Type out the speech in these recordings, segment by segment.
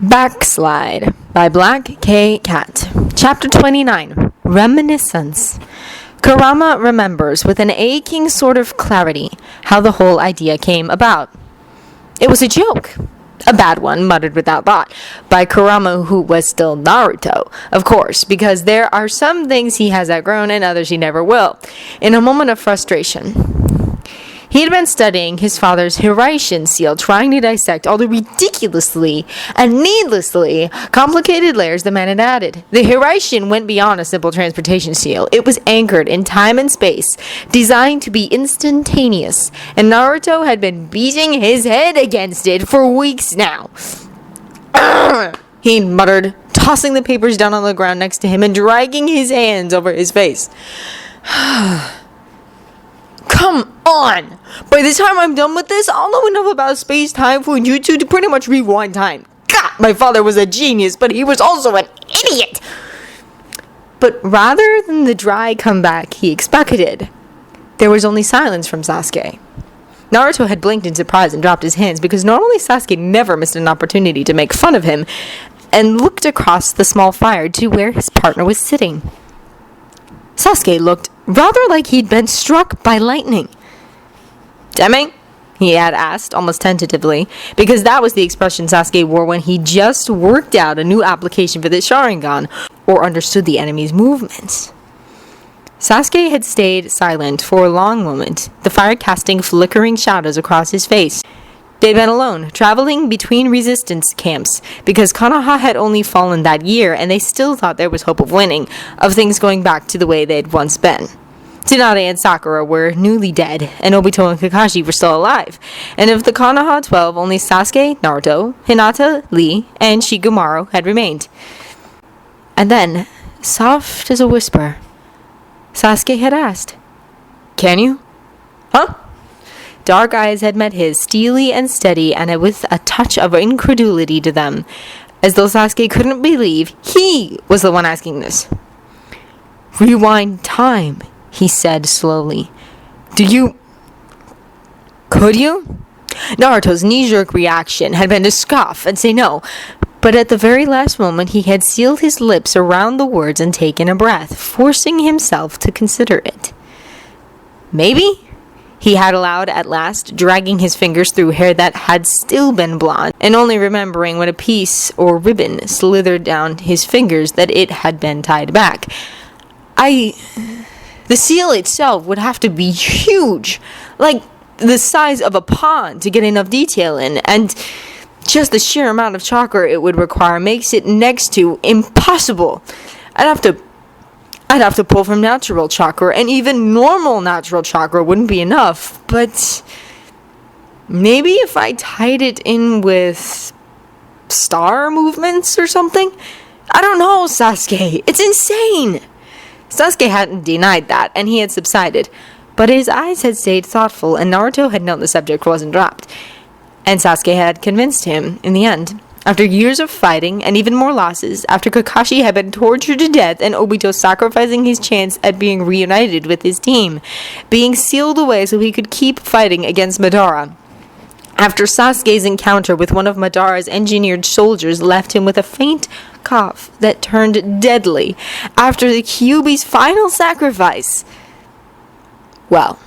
Backslide by Black K. Cat. Chapter 29. Reminiscence. Kurama remembers with an aching sort of clarity how the whole idea came about. It was a joke. A bad one, muttered without thought, by Kurama, who was still Naruto, of course, because there are some things he has outgrown and others he never will. In a moment of frustration, he had been studying his father's Hiraishin seal, trying to dissect all the ridiculously and needlessly complicated layers the man had added. The Hiraishin went beyond a simple transportation seal. It was anchored in time and space, designed to be instantaneous, and Naruto had been beating his head against it for weeks now. He muttered, tossing the papers down on the ground next to him and dragging his hands over his face. Come on! By the time I'm done with this, I'll know enough about space-time fujitsu to pretty much rewind time. God, my father was a genius, but he was also an idiot! But rather than the dry comeback he expected, there was only silence from Sasuke. Naruto had blinked in surprise and dropped his hands, because normally Sasuke never missed an opportunity to make fun of him, and looked across the small fire to where his partner was sitting. Sasuke looked rather like he'd been struck by lightning. Demi? He had asked, almost tentatively, because that was the expression Sasuke wore when he just worked out a new application for the Sharingan, or understood the enemy's movements. Sasuke had stayed silent for a long moment, the fire casting flickering shadows across his face. They'd been alone, traveling between resistance camps, because Konoha had only fallen that year, and they still thought there was hope of winning, of things going back to the way they'd once been. Tsunade and Sakura were newly dead, and Obito and Kakashi were still alive. And of the Konoha 12, only Sasuke, Naruto, Hinata, Lee, and Shikamaru had remained. And then, soft as a whisper, Sasuke had asked, "Can you?" "Huh?" Dark eyes had met his, steely and steady, and with a touch of incredulity to them, as though Sasuke couldn't believe he was the one asking this. "Rewind time," he said slowly. Could you?" Naruto's knee-jerk reaction had been to scoff and say no, but at the very last moment he had sealed his lips around the words and taken a breath, forcing himself to consider it. "Maybe?" he had allowed at last, dragging his fingers through hair that had still been blonde, and only remembering when a piece or ribbon slithered down his fingers that it had been tied back. The seal itself would have to be huge, like the size of a pond to get enough detail in, and just the sheer amount of chakra it would require makes it next to impossible. I'd have to pull from natural chakra, and even normal natural chakra wouldn't be enough, but maybe if I tied it in with star movements or something? I don't know, Sasuke. It's insane. Sasuke hadn't denied that, and he had subsided, but his eyes had stayed thoughtful, and Naruto had known the subject wasn't dropped, and Sasuke had convinced him in the end. After years of fighting, and even more losses, after Kakashi had been tortured to death and Obito sacrificing his chance at being reunited with his team, being sealed away so he could keep fighting against Madara, after Sasuke's encounter with one of Madara's engineered soldiers left him with a faint cough that turned deadly, after the Kyuubi's final sacrifice, well,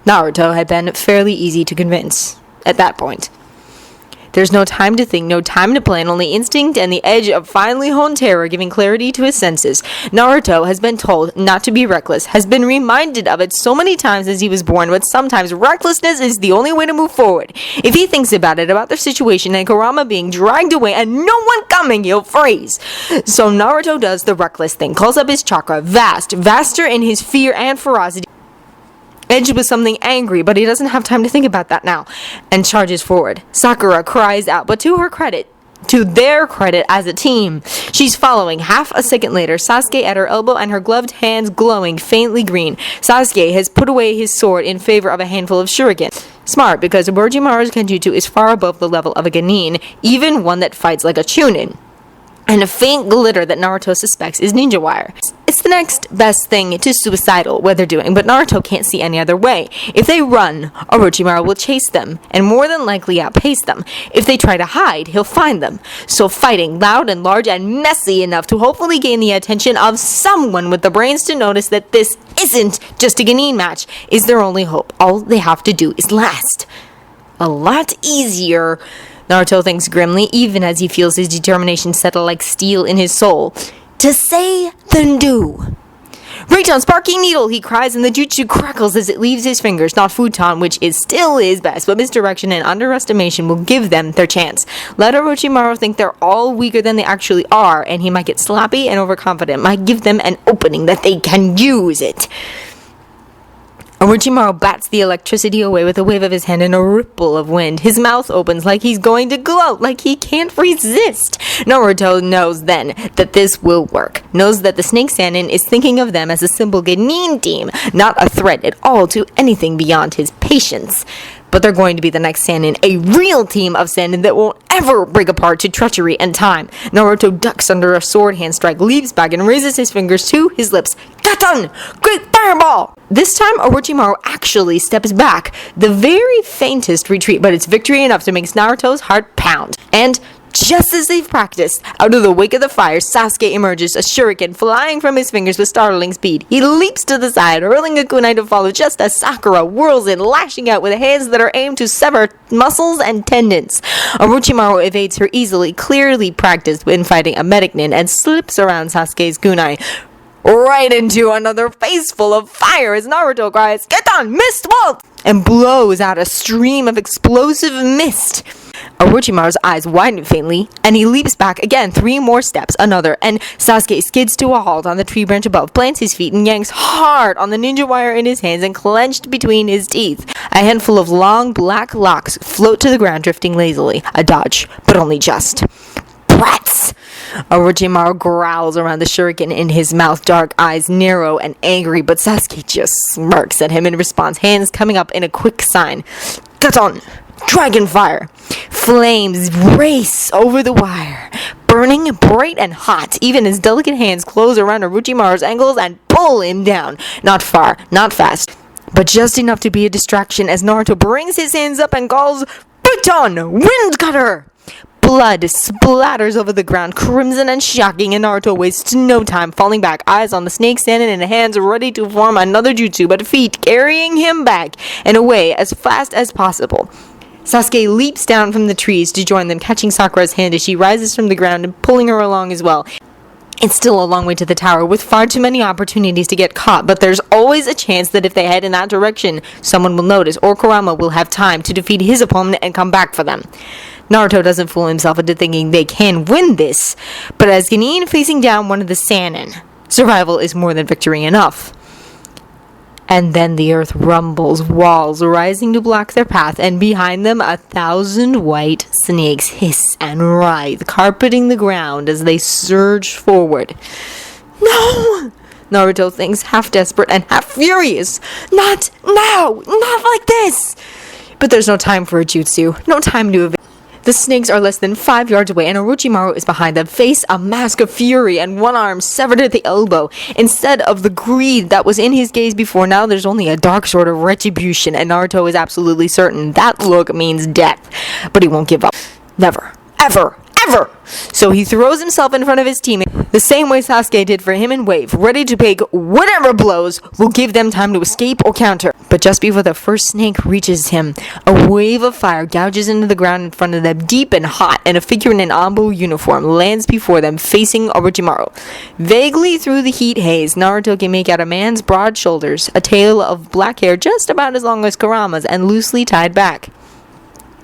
Naruto had been fairly easy to convince at that point. There's no time to think, no time to plan, only instinct and the edge of finely honed terror giving clarity to his senses. Naruto has been told not to be reckless, has been reminded of it so many times as he was born, but sometimes recklessness is the only way to move forward. If he thinks about it, about their situation and Kurama being dragged away and no one coming, he'll freeze. So Naruto does the reckless thing, calls up his chakra, vaster in his fear and ferocity, edged with something angry, but he doesn't have time to think about that now, and charges forward. Sakura cries out, but to their credit as a team, she's following. Half a second later, Sasuke at her elbow and her gloved hands glowing faintly green. Sasuke has put away his sword in favor of a handful of shuriken. Smart, because Orochimaru's Kenjutsu is far above the level of a genin, even one that fights like a chunin. And a faint glitter that Naruto suspects is ninja wire. It's the next best thing to suicidal, what they're doing, but Naruto can't see any other way. If they run, Orochimaru will chase them, and more than likely outpace them. If they try to hide, he'll find them. So fighting, loud and large and messy enough to hopefully gain the attention of someone with the brains to notice that this isn't just a genin match, is their only hope. All they have to do is last. A lot easier, Naruto thinks grimly, even as he feels his determination settle like steel in his soul. To say than do. Reach on sparking needle, he cries, and the jutsu crackles as it leaves his fingers. Not futon, which is still his best, but misdirection and underestimation will give them their chance. Let Orochimaru think they're all weaker than they actually are, and he might get sloppy and overconfident, might give them an opening that they can use it. Orochimaru bats the electricity away with a wave of his hand and a ripple of wind. His mouth opens like he's going to gloat, like he can't resist. Naruto knows then that this will work. Knows that the Snake Sannin is thinking of them as a simple genin team, not a threat at all to anything beyond his patience. But they're going to be the next Sannin, a real team of Sannin that won't ever break apart to treachery and time. Naruto ducks under a sword hand strike, leaps back, and raises his fingers to his lips. Katan! Great fireball! This time, Orochimaru actually steps back. The very faintest retreat, but it's victory enough to make Naruto's heart pound. And just as they've practiced, out of the wake of the fire, Sasuke emerges, a shuriken flying from his fingers with startling speed. He leaps to the side, hurling a kunai to follow just as Sakura whirls in, lashing out with hands that are aimed to sever muscles and tendons. Orochimaru evades her easily, clearly practiced when fighting a missing-nin, and slips around Sasuke's kunai, right into another face full of fire as Naruto cries, "Get on, mist bolt!" and blows out a stream of explosive mist. Orochimaru's eyes widen faintly, and he leaps back again, 3 more steps, another, and Sasuke skids to a halt on the tree branch above, plants his feet, and yanks hard on the ninja wire in his hands and clenched between his teeth. A handful of long black locks float to the ground, drifting lazily. A dodge, but only just. Brats! Orochimaru growls around the shuriken in his mouth, dark eyes narrow and angry, but Sasuke just smirks at him in response, hands coming up in a quick sign. Katon! Dragon fire! Flames race over the wire, burning bright and hot. Even his delicate hands close around Orochimaru's ankles and pull him down. Not far, not fast, but just enough to be a distraction as Naruto brings his hands up and calls, Buton! Wind cutter! Blood splatters over the ground, crimson and shocking, and Naruto wastes no time, falling back, eyes on the Snake Sannin and hands ready to form another jutsu, but feet carrying him back and away as fast as possible. Sasuke leaps down from the trees to join them, catching Sakura's hand as she rises from the ground and pulling her along as well. It's still a long way to the tower, with far too many opportunities to get caught, but there's always a chance that if they head in that direction, someone will notice, or Kurama will have time to defeat his opponent and come back for them. Naruto doesn't fool himself into thinking they can win this, but as genin facing down one of the Sannin, survival is more than victory enough. And then the earth rumbles, walls rising to block their path, and behind them 1,000 white snakes hiss and writhe, carpeting the ground as they surge forward. No! Naruto thinks, half desperate and half furious. Not now! Not like this! But there's no time for a jutsu, no time to evade. The snakes are less than 5 yards away, and Orochimaru is behind them, face a mask of fury and one arm severed at the elbow. Instead of the greed that was in his gaze before, now there's only a dark sort of retribution, and Naruto is absolutely certain that look means death. But he won't give up. Never. Ever. Ever! So he throws himself in front of his team, the same way Sasuke did for him in Wave, ready to take whatever blows will give them time to escape or counter. But just before the first snake reaches him, a wave of fire gouges into the ground in front of them, deep and hot, and a figure in an Ambo uniform lands before them, facing Orochimaru. Vaguely through the heat haze, Naruto can make out a man's broad shoulders, a tail of black hair just about as long as Kurama's, and loosely tied back.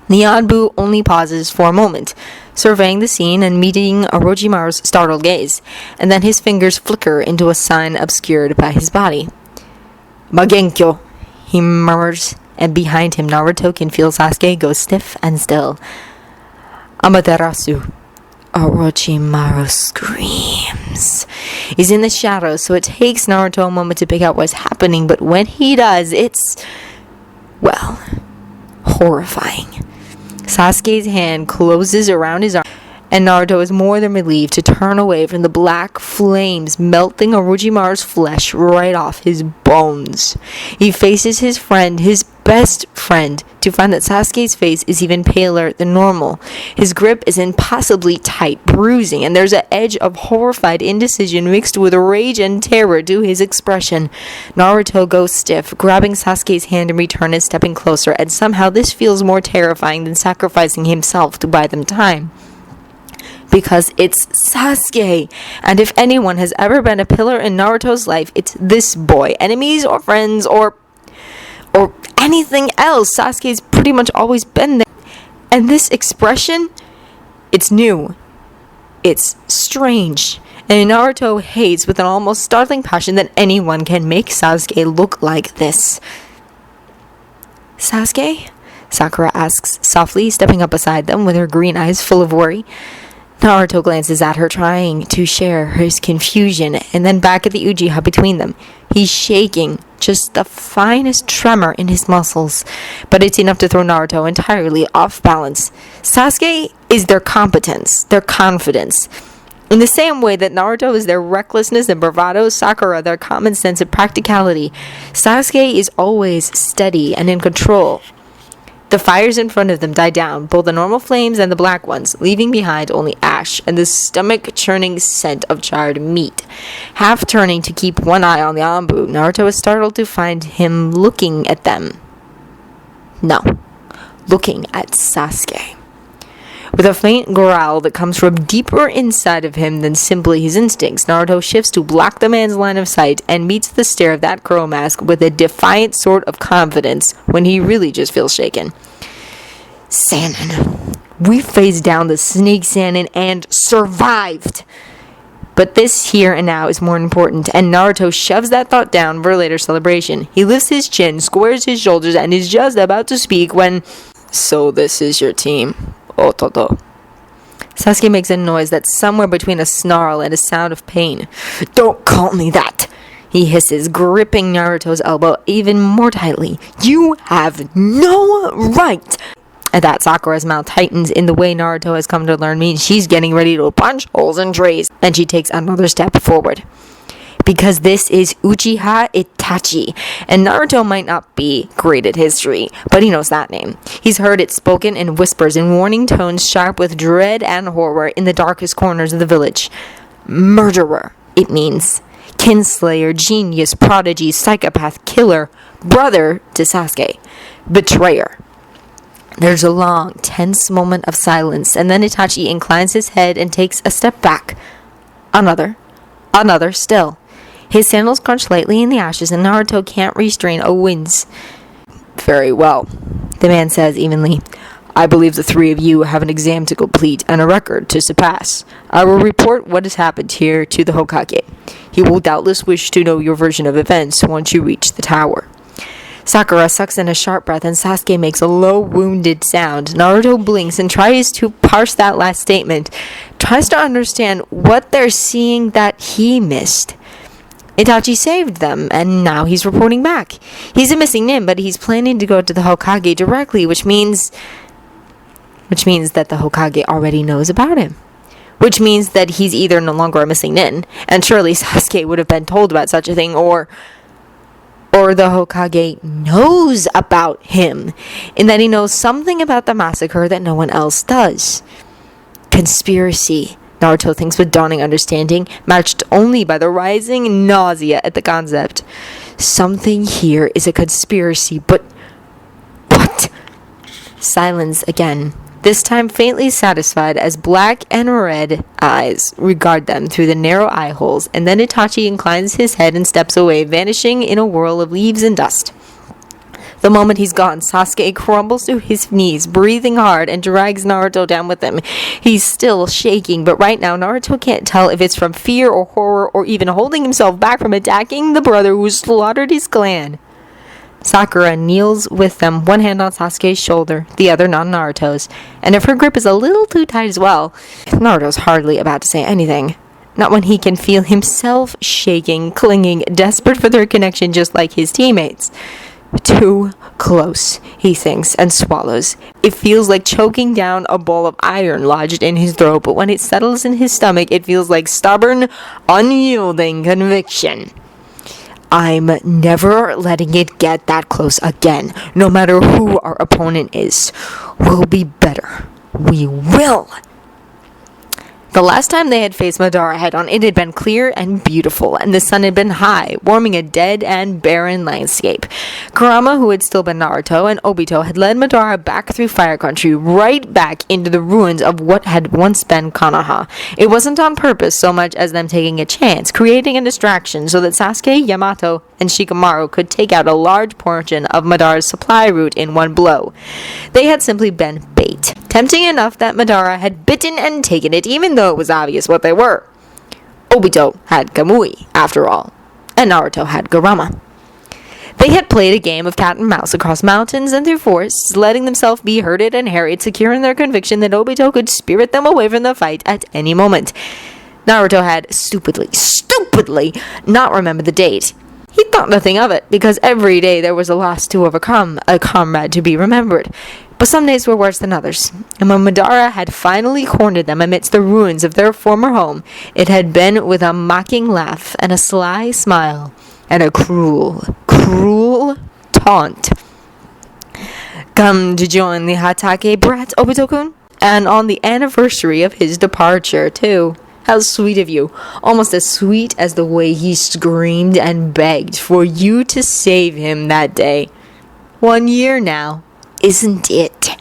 The Anbu only pauses for a moment, surveying the scene and meeting Orochimaru's startled gaze, and then his fingers flicker into a sign obscured by his body. Magenkyo, he murmurs, and behind him Naruto can feel Sasuke go stiff and still. Amaterasu. Orochimaru screams. He's in the shadows, so it takes Naruto a moment to pick out what's happening, but when he does, it's, well, horrifying. Sasuke's hand closes around his arm, and Naruto is more than relieved to turn away from the black flames melting Orochimaru's flesh right off his bones. He faces his friend, his best friend, to find that Sasuke's face is even paler than normal. His grip is impossibly tight, bruising, and there's an edge of horrified indecision mixed with rage and terror to his expression. Naruto goes stiff, grabbing Sasuke's hand in return and stepping closer, and somehow this feels more terrifying than sacrificing himself to buy them time. Because it's Sasuke, and if anyone has ever been a pillar in Naruto's life, it's this boy. Enemies or friends or anything else, Sasuke's pretty much always been there. And this expression, it's new. It's strange. And Naruto hates with an almost startling passion that anyone can make Sasuke look like this. Sasuke? Sakura asks softly, stepping up beside them with her green eyes full of worry. Naruto glances at her, trying to share his confusion, and then back at the Uchiha between them. He's shaking, just the finest tremor in his muscles, but it's enough to throw Naruto entirely off balance. Sasuke is their competence, their confidence. In the same way that Naruto is their recklessness and bravado, Sakura their common sense and practicality. Sasuke is always steady and in control. The fires in front of them die down, both the normal flames and the black ones, leaving behind only ash and the stomach-churning scent of charred meat. Half turning to keep one eye on the Anbu, Naruto is startled to find him looking at them. No, looking at Sasuke. With a faint growl that comes from deeper inside of him than simply his instincts, Naruto shifts to block the man's line of sight and meets the stare of that crow mask with a defiant sort of confidence when he really just feels shaken. Sannin. We faced down the snake Sannin and survived. But this here and now is more important, and Naruto shoves that thought down for a later celebration. He lifts his chin, squares his shoulders, and is just about to speak when... So this is your team. Ototo. Sasuke makes a noise that's somewhere between a snarl and a sound of pain. Don't call me that! He hisses, gripping Naruto's elbow even more tightly. You have no right! At that, Sakura's mouth tightens in the way Naruto has come to learn means she's getting ready to punch holes in trees, and she takes another step forward. Because this is Uchiha Itachi, and Naruto might not be great at history, but he knows that name. He's heard it spoken in whispers in warning tones sharp with dread and horror in the darkest corners of the village. Murderer, it means. Kinslayer, genius, prodigy, psychopath, killer, brother to Sasuke. Betrayer. There's a long, tense moment of silence, and then Itachi inclines his head and takes a step back. Another still. His sandals crunch lightly in the ashes, and Naruto can't restrain a wince. Very well, the man says evenly. I believe the three of you have an exam to complete and a record to surpass. I will report what has happened here to the Hokage. He will doubtless wish to know your version of events once you reach the tower. Sakura sucks in a sharp breath, and Sasuke makes a low, wounded sound. Naruto blinks and tries to parse that last statement, tries to understand what they're seeing that he missed. Itachi saved them, and now he's reporting back. He's a missing-nin, but he's planning to go to the Hokage directly, which means that the Hokage already knows about him. Which means that he's either no longer a missing-nin, and surely Sasuke would have been told about such a thing, or the Hokage knows about him, in that he knows something about the massacre that no one else does. Conspiracy, Naruto thinks with dawning understanding, matched only by the rising nausea at the concept. Something here is a conspiracy, but what? Silence again, this time faintly satisfied as black and red eyes regard them through the narrow eye holes, and then Itachi inclines his head and steps away, vanishing in a whirl of leaves and dust. The moment he's gone, Sasuke crumbles to his knees, breathing hard, and drags Naruto down with him. He's still shaking, but right now Naruto can't tell if it's from fear or horror or even holding himself back from attacking the brother who slaughtered his clan. Sakura kneels with them, one hand on Sasuke's shoulder, the other on Naruto's, and if her grip is a little too tight as well, Naruto's hardly about to say anything. Not when he can feel himself shaking, clinging, desperate for their connection just like his teammates. Too close, he thinks, and swallows. It feels like choking down a ball of iron lodged in his throat, but when it settles in his stomach, it feels like stubborn, unyielding conviction. I'm never letting it get that close again, no matter who our opponent is. We'll be better. We will. The last time they had faced Madara head-on, it had been clear and beautiful, and the sun had been high, warming a dead and barren landscape. Kurama, who had still been Naruto, and Obito had led Madara back through Fire Country, right back into the ruins of what had once been Konoha. It wasn't on purpose so much as them taking a chance, creating a distraction so that Sasuke, Yamato, and Shikamaru could take out a large portion of Madara's supply route in one blow. They had simply been bait. Tempting enough that Madara had bitten and taken it, even though it was obvious what they were. Obito had Kamui, after all, and Naruto had Kurama. They had played a game of cat and mouse across mountains and through forests, letting themselves be herded and harried, secure in their conviction that Obito could spirit them away from the fight at any moment. Naruto had stupidly not remembered the date. He thought nothing of it, because every day there was a loss to overcome, a comrade to be remembered. But some days were worse than others, and when Madara had finally cornered them amidst the ruins of their former home, it had been with a mocking laugh and a sly smile and a cruel taunt. Come to join the Hatake brat, Obito-kun? And on the anniversary of his departure, too. How sweet of you. Almost as sweet as the way he screamed and begged for you to save him that day. 1 year now. Isn't it?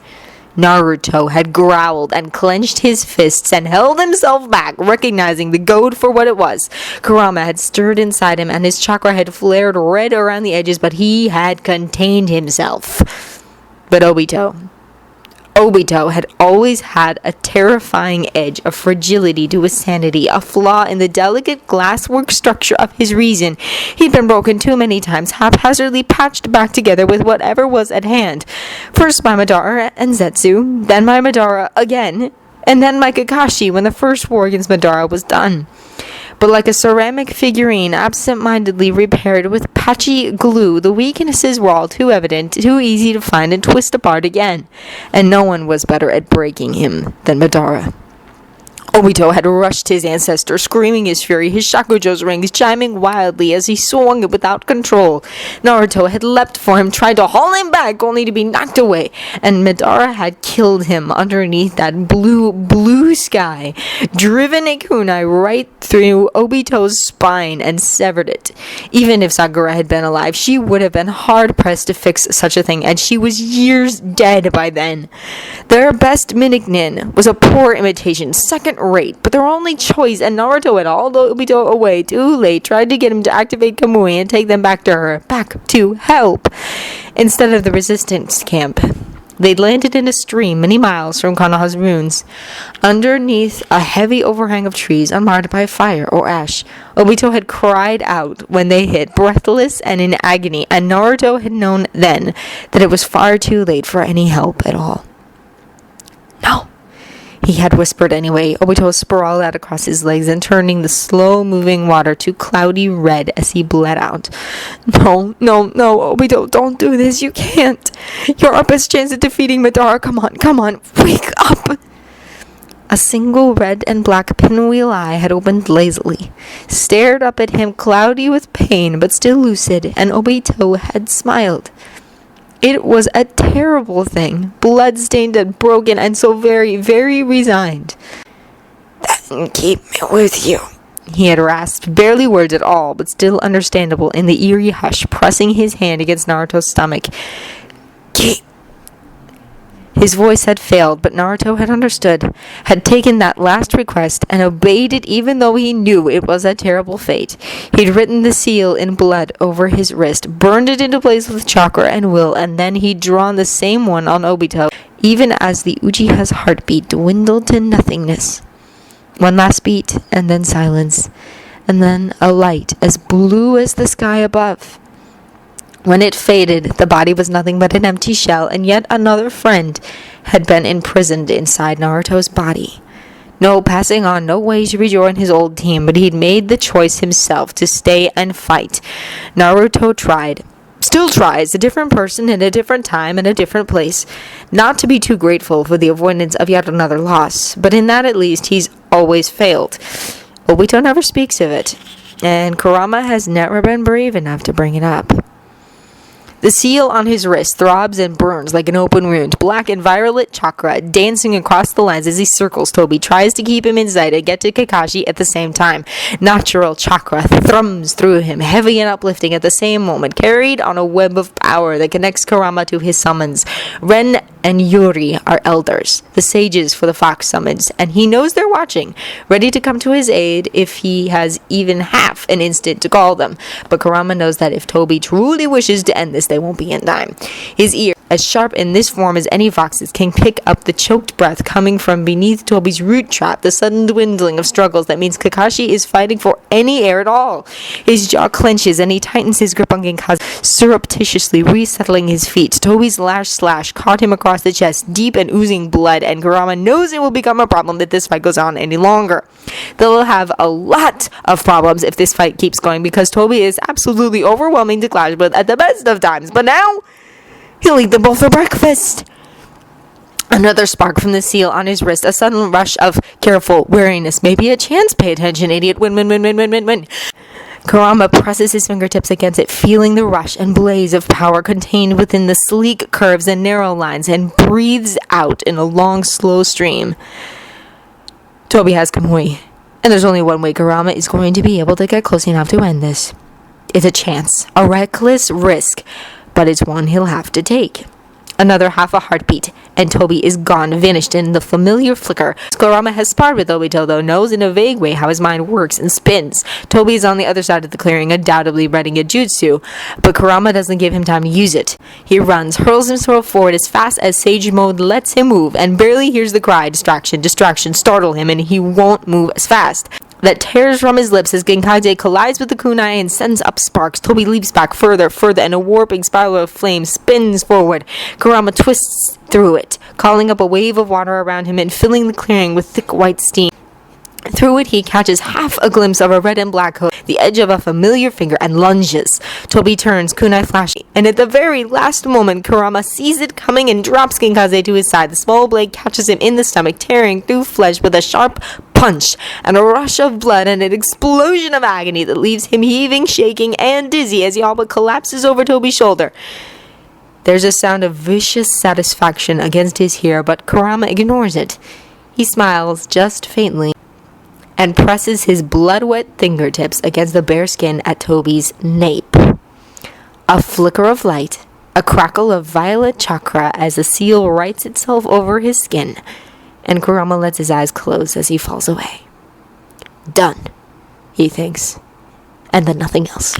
Naruto had growled and clenched his fists and held himself back, recognizing the goad for what it was. Kurama had stirred inside him and his chakra had flared red around the edges, but he had contained himself. But Obito had always had a terrifying edge of fragility to his sanity, a flaw in the delicate glasswork structure of his reason. He'd been broken too many times, haphazardly patched back together with whatever was at hand. First by Madara and Zetsu, then by Madara again, and then by Kakashi when the first war against Madara was done. But like a ceramic figurine absent-mindedly repaired with patchy glue, the weaknesses were all too evident, too easy to find and twist apart again. And no one was better at breaking him than Madara. Obito had rushed his ancestor, screaming his fury, his shakujo's rings chiming wildly as he swung it without control. Naruto had leapt for him, tried to haul him back, only to be knocked away, and Madara had killed him underneath that blue sky, driven a kunai right through Obito's spine and severed it. Even if Sakura had been alive, she would have been hard-pressed to fix such a thing, and she was years dead by then. Their best missing-nin was a poor imitation, second-rate, but their only choice, and Naruto had hauled Obito away too late, tried to get him to activate Kamui and take them back to help, instead of the resistance camp. They'd landed in a stream many miles from Konoha's ruins, underneath a heavy overhang of trees unmarred by fire or ash. Obito had cried out when they hit, breathless and in agony, and Naruto had known then that it was far too late for any help at all. No, he had whispered anyway. Obito sprawled out across his legs and turning the slow-moving water to cloudy red as he bled out. No, Obito, don't do this. You can't. You're our best chance at defeating Madara. Come on, wake up. A single red and black pinwheel eye had opened lazily, stared up at him cloudy with pain but still lucid, and Obito had smiled. It was a terrible thing, blood-stained and broken, and so very, very resigned. Then keep me with you, he had rasped, barely words at all, but still understandable in the eerie hush, pressing his hand against Naruto's stomach. Keep. His voice had failed, but Naruto had understood, had taken that last request, and obeyed it even though he knew it was a terrible fate. He'd written the seal in blood over his wrist, burned it into place with chakra and will, and then he'd drawn the same one on Obito, even as the Uchiha's heartbeat dwindled to nothingness. One last beat, and then silence, and then a light as blue as the sky above. When it faded, the body was nothing but an empty shell, and yet another friend had been imprisoned inside Naruto's body. No passing on, no way to rejoin his old team, but he'd made the choice himself to stay and fight. Naruto tried. still tries, a different person in a different time and a different place, not to be too grateful for the avoidance of yet another loss, but in that at least he's always failed. Obito never speaks of it, and Kurama has never been brave enough to bring it up. The seal on his wrist throbs and burns like an open wound, black and violet chakra dancing across the lens as he circles Toby, tries to keep him in sight and get to Kakashi at the same time. Natural chakra thrums through him, heavy and uplifting at the same moment, carried on a web of power that connects Kurama to his summons. Ren and Yuri are elders, the sages for the fox summons, and he knows they're watching, ready to come to his aid if he has even half an instant to call them. But Kurama knows that if Toby truly wishes to end this, they won't be in time. His ear, as sharp in this form as any fox's, can pick up the choked breath coming from beneath Toby's root trap, the sudden dwindling of struggles that means Kakashi is fighting for any air at all. His jaw clenches and he tightens his grip on Genkaze, surreptitiously resettling his feet. Toby's lash slash caught him across the chest, deep and oozing blood, and Kurama knows it will become a problem if this fight goes on any longer. They'll have a lot of problems if this fight keeps going, because Toby is absolutely overwhelming to clash with at the best of times, but now he'll eat them both for breakfast. Another spark from the seal on his wrist, a sudden rush of careful wariness, maybe a chance. Pay attention, idiot. Win. Kurama presses his fingertips against it, feeling the rush and blaze of power contained within the sleek curves and narrow lines, and breathes out in a long, slow stream. Toby has Kamui, and there's only one way Kurama is going to be able to get close enough to end this. It's a chance, a reckless risk, but it's one he'll have to take. Another half a heartbeat, and Toby is gone, vanished in the familiar flicker. Kurama has sparred with Obito, though knows in a vague way how his mind works and spins. Toby is on the other side of the clearing, undoubtedly writing a jutsu, but Kurama doesn't give him time to use it. He runs, hurls himself forward as fast as Sage Mode lets him move, and barely hears the cry, distraction, startle him, and he won't move as fast. That tears from his lips as Genkaze collides with the kunai and sends up sparks. Toby leaps back further, and a warping spiral of flame spins forward. Kurama twists through it, calling up a wave of water around him and filling the clearing with thick white steam. Through it, he catches half a glimpse of a red and black hood, the edge of a familiar finger, and lunges. Toby turns, kunai flashing, and at the very last moment, Kurama sees it coming and drops Genkaze to his side. The small blade catches him in the stomach, tearing through flesh with a sharp punch, and a rush of blood and an explosion of agony that leaves him heaving, shaking, and dizzy as he all but collapses over Toby's shoulder. There's a sound of vicious satisfaction against his ear, but Kurama ignores it. He smiles just faintly and presses his blood-wet fingertips against the bare skin at Toby's nape. A flicker of light, a crackle of violet chakra as the seal writes itself over his skin, and Kurama lets his eyes close as he falls away. Done, he thinks, and then nothing else.